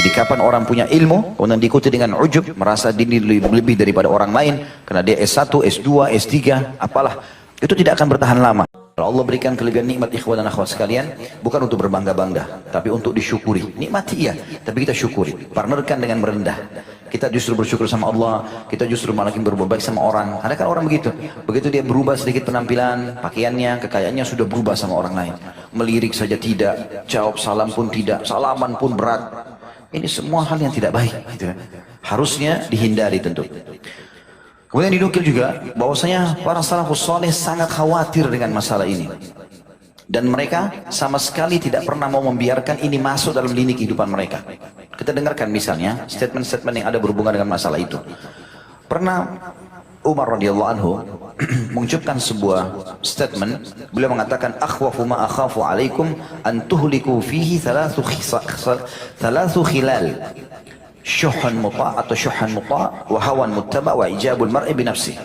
Jadi kapan orang punya ilmu, kemudian diikuti dengan ujub, merasa diri lebih daripada orang lain, karena dia S1, S2, S3, apalah, itu tidak akan bertahan lama. Kalau Allah berikan kelebihan nikmat ikhwan dan akhwat sekalian, bukan untuk berbangga-bangga, tapi untuk disyukuri. Nikmati iya, tapi kita syukuri. Partnerkan dengan merendah. Kita justru bersyukur sama Allah, kita justru makin berbuat baik sama orang. Ada kan orang begitu. Begitu dia berubah sedikit penampilan, pakaiannya, kekayaannya sudah berubah sama orang lain. Melirik saja tidak, jawab salam pun tidak, salaman pun berat. Ini semua hal yang tidak baik. Gitu. Harusnya dihindari tentu. Kemudian dinukil juga bahwasanya para salafus saleh sangat khawatir dengan masalah ini. Dan mereka sama sekali tidak pernah mau membiarkan ini masuk dalam lini kehidupan mereka. Kita dengarkan misalnya statement-statement yang ada berhubungan dengan masalah itu. Pernah Umar radhiyallahu anhu mengucapkan sebuah statement. Beliau mengatakan, akhwafu ma akhafu alaikum an tuhliku fihi thalathu khilal. Syuhan muta' atau syuhan muta' wa hawan muttaba' wa ijabul mar'i binafsih.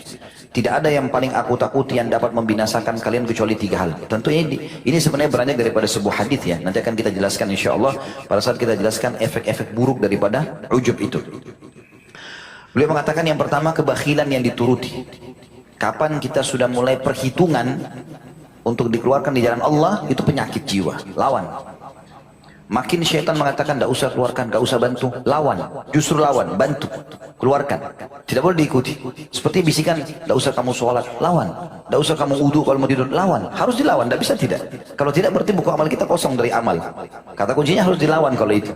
Tidak ada yang paling aku takuti yang dapat membinasakan kalian kecuali 3 hal. Tentunya ini sebenarnya beranjak daripada sebuah hadis ya. Nanti akan kita jelaskan insyaallah pada saat kita jelaskan efek-efek buruk daripada ujub itu. Beliau mengatakan yang pertama kebakhilan yang dituruti. Kapan kita sudah mulai perhitungan untuk dikeluarkan di jalan Allah, itu penyakit jiwa. Lawan. Makin syaitan mengatakan tidak usah keluarkan, tidak usah bantu, lawan, justru lawan, bantu, keluarkan, tidak boleh diikuti. Seperti bisikan, tidak usah kamu sholat, lawan, tidak usah kamu wudu kalau mau tidur, lawan, harus dilawan, tidak bisa tidak. Kalau tidak berarti buku amal kita kosong dari amal. Kata kuncinya harus dilawan kalau itu.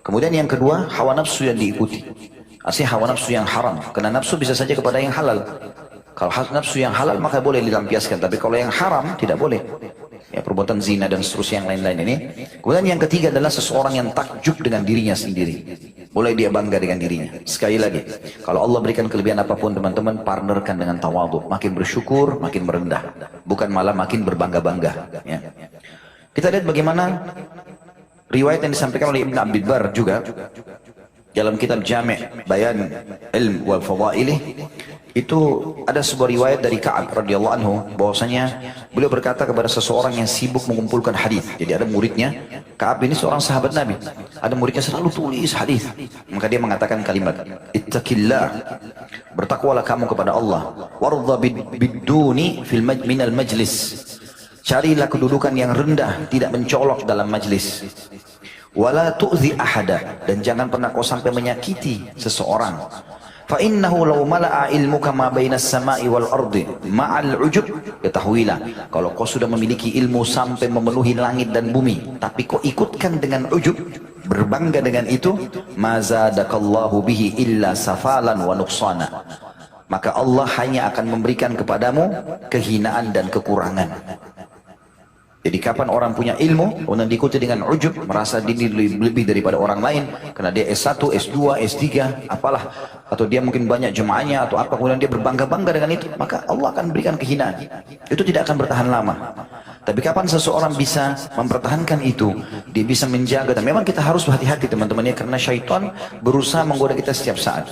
Kemudian yang kedua, hawa nafsu yang diikuti. Asli hawa nafsu yang haram, karena nafsu bisa saja kepada yang halal. Kalau nafsu yang halal maka boleh dilampiaskan, tapi kalau yang haram tidak boleh. Ya, perbuatan zina dan seterusnya yang lain-lain ini. Kemudian yang ketiga adalah seseorang yang takjub dengan dirinya sendiri. Boleh dia bangga dengan dirinya. Sekali lagi, kalau Allah berikan kelebihan apapun teman-teman, partnerkan dengan tawadhu. Makin bersyukur, makin merendah. Bukan malah makin berbangga-bangga. Ya. Kita lihat bagaimana riwayat yang disampaikan oleh Ibn Abdul Bar juga. Dalam kitab Jami' Bayan Ilm wal Fadailih, itu ada sebuah riwayat dari Ka'ab radhiyallahu anhu bahwasanya beliau berkata kepada seseorang yang sibuk mengumpulkan hadis. Jadi ada muridnya, Ka'ab ini seorang sahabat Nabi. Ada muridnya selalu tulis hadis. Maka dia mengatakan kalimat, "Ittaqillah." Bertakwalah kamu kepada Allah. "Wardha bid-duni fil minal majlis." Carilah kedudukan yang rendah, tidak mencolok dalam majlis. Wala tu'zi ahada, dan jangan pernah kau sampai menyakiti seseorang. Fa innahu law mala'a ilmuka ma bainas sama'i wal ardi ma'al ujub, ketahuilah kalau kau sudah memiliki ilmu sampai memenuhi langit dan bumi, tapi kau ikutkan dengan ujub, berbangga dengan itu, mazadakallahu bihi illa safalan wa nuqsana, maka Allah hanya akan memberikan kepadamu kehinaan dan kekurangan. Jadi kapan orang punya ilmu, kemudian diikuti dengan ujub, merasa diri lebih daripada orang lain, karena dia S1, S2, S3, apalah, atau dia mungkin banyak jemaahnya atau apa, kemudian dia berbangga-bangga dengan itu, maka Allah akan berikan kehinaan. Itu tidak akan bertahan lama. Tapi kapan seseorang bisa mempertahankan itu, dia bisa menjaga, dan memang kita harus hati-hati teman-teman ya, karena syaitan berusaha menggoda kita setiap saat.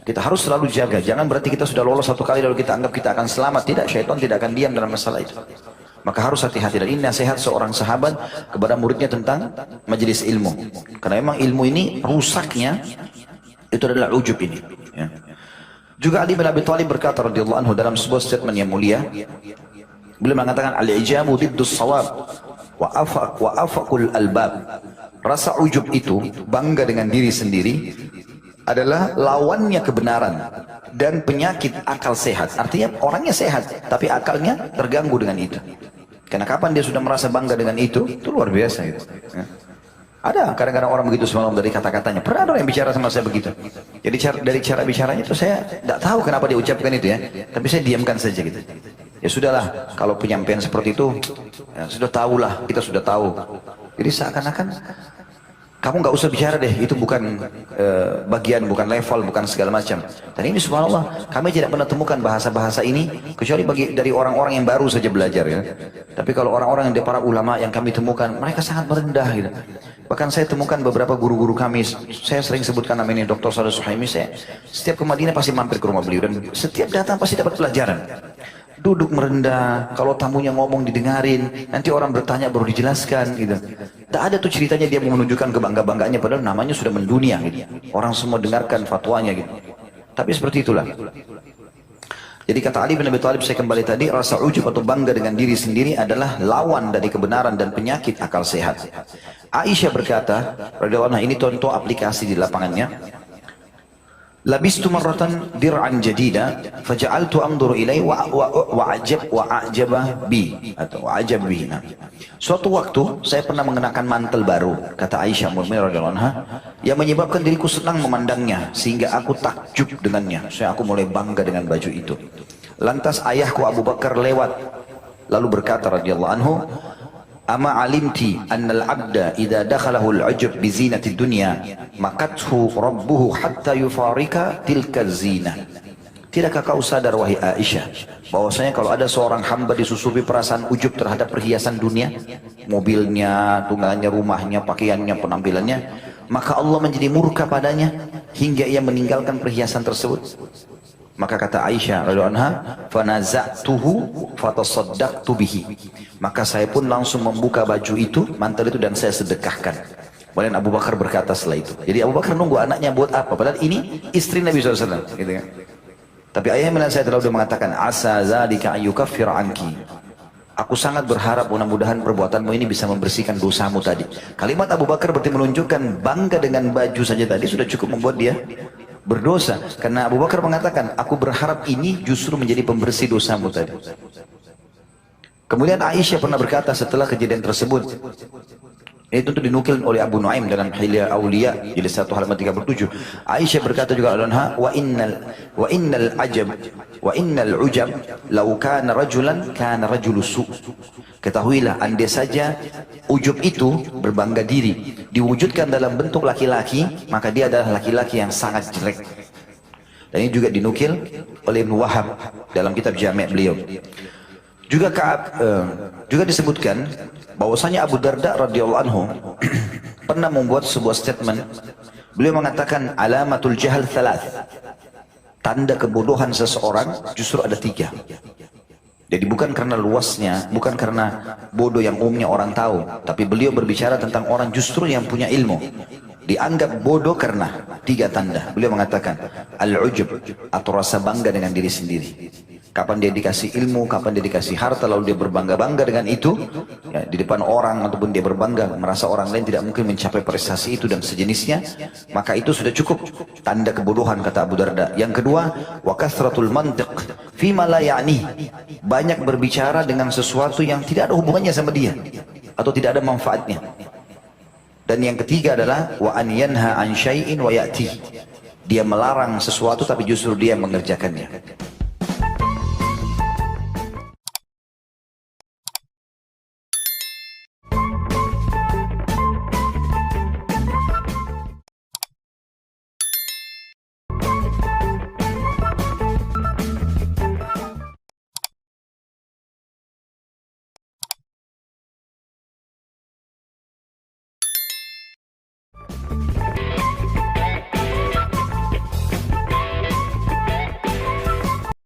Kita harus selalu jaga, jangan berarti kita sudah lolos satu kali lalu kita anggap kita akan selamat. Tidak, syaitan tidak akan diam dalam masalah itu. Maka harus hati-hati, dan ini nasihat seorang sahabat kepada muridnya tentang majelis ilmu. Karena memang ilmu ini rusaknya itu adalah ujub ini. Ya. Juga Ali bin Abi Thalib berkata radhiyallahu anhu dalam sebuah statement yang mulia, beliau mengatakan al-ijabu diddus shawab wa afaqul albab. Rasa ujub itu, bangga dengan diri sendiri, adalah lawannya kebenaran dan penyakit akal sehat. Artinya orangnya sehat, tapi akalnya terganggu dengan itu. Karena kapan dia sudah merasa bangga dengan itu luar biasa gitu. Ya. Ada kadang-kadang orang begitu semalam dari kata-katanya. Pernah ada orang yang bicara sama saya begitu. Jadi dari cara bicaranya itu saya tidak tahu kenapa dia ucapkan itu ya. Tapi saya diamkan saja gitu. Ya sudahlah, kalau penyampaian seperti itu, ya sudah tahulah, kita sudah tahu. Jadi seakan-akan kamu nggak usah bicara deh, itu bukan bagian, bukan level, bukan segala macam. Dan ini subhanallah, kami tidak pernah temukan bahasa-bahasa ini kecuali dari orang-orang yang baru saja belajar ya. Tapi kalau orang-orang yang para ulama yang kami temukan, mereka sangat merendah gitu. Bahkan saya temukan beberapa guru-guru kami, saya sering sebutkan namanya Dr. Saleh Suhaimi, saya setiap ke Madinah pasti mampir ke rumah beliau, dan setiap datang pasti dapat pelajaran. Duduk merendah, kalau tamunya ngomong didengarin, nanti orang bertanya baru dijelaskan gitu. Tak ada tuh ceritanya dia mau menunjukkan kebangga-banggaannya padahal namanya sudah mendunia gitu. Orang semua dengarkan fatwanya gitu. Tapi seperti itulah. Jadi kata Ali bin Abi Thalib, saya kembali tadi, rasa ujub atau bangga dengan diri sendiri adalah lawan dari kebenaran dan penyakit akal sehat. Aisyah berkata, radhiyallahu anha, ini contoh aplikasi di lapangannya. Labistu marratan dir'an jadida faja'altu anzuru ilai wa'ajaba bi atau wa'ajab bi. Suatu waktu saya pernah mengenakan mantel baru, kata Aisyah radhiyallahu anha, yang menyebabkan diriku senang memandangnya sehingga aku takjub dengannya. Aku mulai bangga dengan baju itu. Lantas ayahku Abu Bakar lewat lalu berkata radhiyallahu anhu, ama alimti annal abda idza dakhalahu al-'ujub bi zinati dunya makathu rabbuhu hatta yufarika tilka zina. Tidakkah kau sadar wahai Aisyah bahwasanya kalau ada seorang hamba disusupi perasaan ujub terhadap perhiasan dunia, mobilnya, tunggangannya, rumahnya, pakaiannya, penampilannya, maka Allah menjadi murka padanya hingga ia meninggalkan perhiasan tersebut. Maka kata Aisyah radhiyallahu anha, fanaza'tuhu fatasaddaqtu bihi. Maka saya pun langsung membuka baju itu, mantel itu, dan saya sedekahkan. Kemudian Abu Bakar berkata setelah itu. Jadi Abu Bakar nunggu anaknya buat apa? Padahal ini istri Nabi SAW. Gitu kan? Tapi ayah bilang, saya terlalu mengatakan, asa zalika ayyukaffir anki. Aku sangat berharap mudah-mudahan perbuatanmu ini bisa membersihkan dosamu tadi. Kalimat Abu Bakar berarti menunjukkan bangga dengan baju saja tadi sudah cukup membuat dia berdosa. Karena Abu Bakar mengatakan, aku berharap ini justru menjadi pembersih dosamu tadi. Kemudian Aisyah pernah berkata setelah kejadian tersebut, itu dinukil oleh Abu Nuaim dalam Hilya Aulia jilid 1 halaman 37. Aisyah berkata juga anha, wa innal ujab law kana rajulan kana rajulu su. Ketahuilah, andai saja ujub itu berbangga diri diwujudkan dalam bentuk laki-laki, maka dia adalah laki-laki yang sangat jelek. Dan ini juga dinukil oleh Ibnu Wahab dalam kitab Jami' beliau. Juga disebutkan bahwasanya Abu Darda radhiyallahu anhu pernah membuat sebuah statement. Beliau mengatakan alamatul jahal thalath. Tanda kebodohan seseorang justru ada 3. Jadi bukan karena luasnya, bukan karena bodoh yang umumnya orang tahu, tapi beliau berbicara tentang orang justru yang punya ilmu dianggap bodoh karena 3 tanda. Beliau mengatakan al-ujub atau rasa bangga dengan diri sendiri. Kapan dia dikasih ilmu, kapan dia dikasih harta, lalu dia berbangga-bangga dengan itu, ya, di depan orang, ataupun dia berbangga, merasa orang lain tidak mungkin mencapai prestasi itu dan sejenisnya, maka itu sudah cukup tanda kebodohan, kata Abu Darda. Yang kedua, wa kathratul mantiq fima la ya'ni, banyak berbicara dengan sesuatu yang tidak ada hubungannya sama dia atau tidak ada manfaatnya. Dan yang ketiga adalah wa an yanha an syai'in wa ya'ti, dia melarang sesuatu tapi justru dia mengerjakannya.